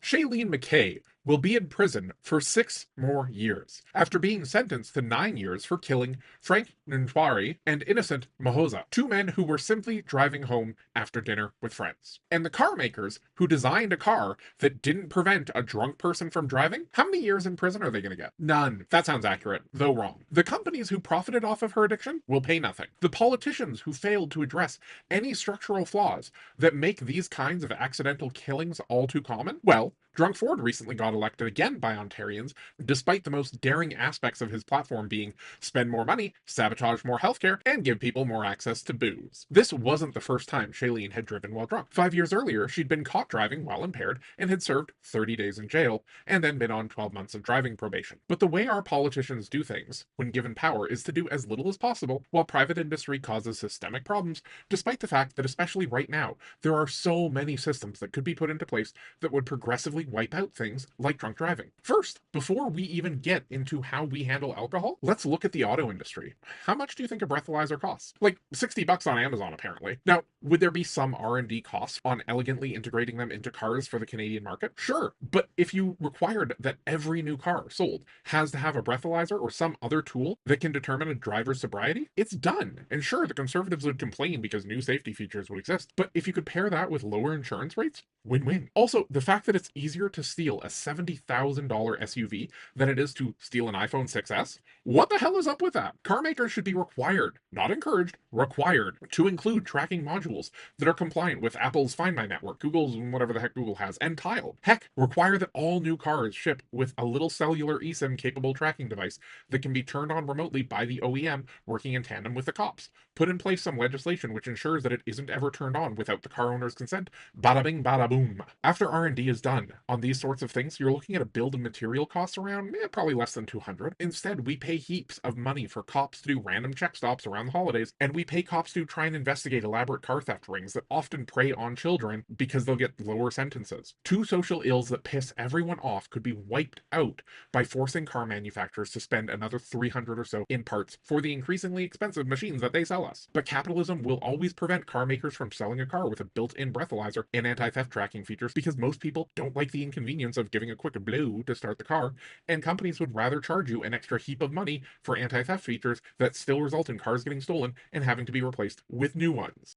Shailene McKay will be in prison for 6 more years after being sentenced to 9 years for killing Frank Ntwari and Innocent Mahoza, two men who were simply driving home after dinner with friends. And the car makers who designed a car that didn't prevent a drunk person from driving, how many years in prison are they going to get? None. That sounds accurate, though wrong. The companies who profited off of her addiction will pay nothing. The politicians who failed to address any structural flaws that make these kinds of accidental killings all too common, well, Drunk Ford recently got elected again by Ontarians, despite the most daring aspects of his platform being spend more money, sabotage more healthcare, and give people more access to booze. This wasn't the first time Shailene had driven while drunk. 5 years earlier, she'd been caught driving while impaired and had served 30 days in jail, and then been on 12 months of driving probation. But the way our politicians do things, when given power, is to do as little as possible while private industry causes systemic problems, despite the fact that, especially right now, there are so many systems that could be put into place that would progressively wipe out things like drunk driving. First, before we even get into how we handle alcohol, let's look at the auto industry. How much do you think a breathalyzer costs? Like $60 on Amazon, apparently. Now, would there be some R&D costs on elegantly integrating them into cars for the Canadian market? Sure, but if you required that every new car sold has to have a breathalyzer or some other tool that can determine a driver's sobriety, it's done. And sure, the conservatives would complain because new safety features would exist, but if you could pair that with lower insurance rates, win-win. Also, the fact that it's easier to steal a $70,000 SUV than it is to steal an iPhone 6S, what the hell is up with that? Car makers should be required, not encouraged, required to include tracking modules that are compliant with Apple's Find My network, Google's whatever the heck Google has, and Tile. Heck, require that all new cars ship with a little cellular eSIM capable tracking device that can be turned on remotely by the OEM working in tandem with the cops. Put in place some legislation which ensures that it isn't ever turned on without the car owner's consent. Bada bing, bada boom. After R&D is done on these sorts of things, you're looking at a build and material cost around probably less than 200. Instead, we pay heaps of money for cops to do random check stops around the holidays, and we pay cops to try and investigate elaborate car theft rings that often prey on children because they'll get lower sentences. Two social ills that piss everyone off could be wiped out by forcing car manufacturers to spend another 300 or so in parts for the increasingly expensive machines that they sell us. But capitalism will always prevent car makers from selling a car with a built-in breathalyzer and anti-theft tracking features because most people don't like the inconvenience of giving a quick blow to start the car, and companies would rather charge you an extra heap of money for anti-theft features that still result in cars getting stolen and having to be replaced with new ones.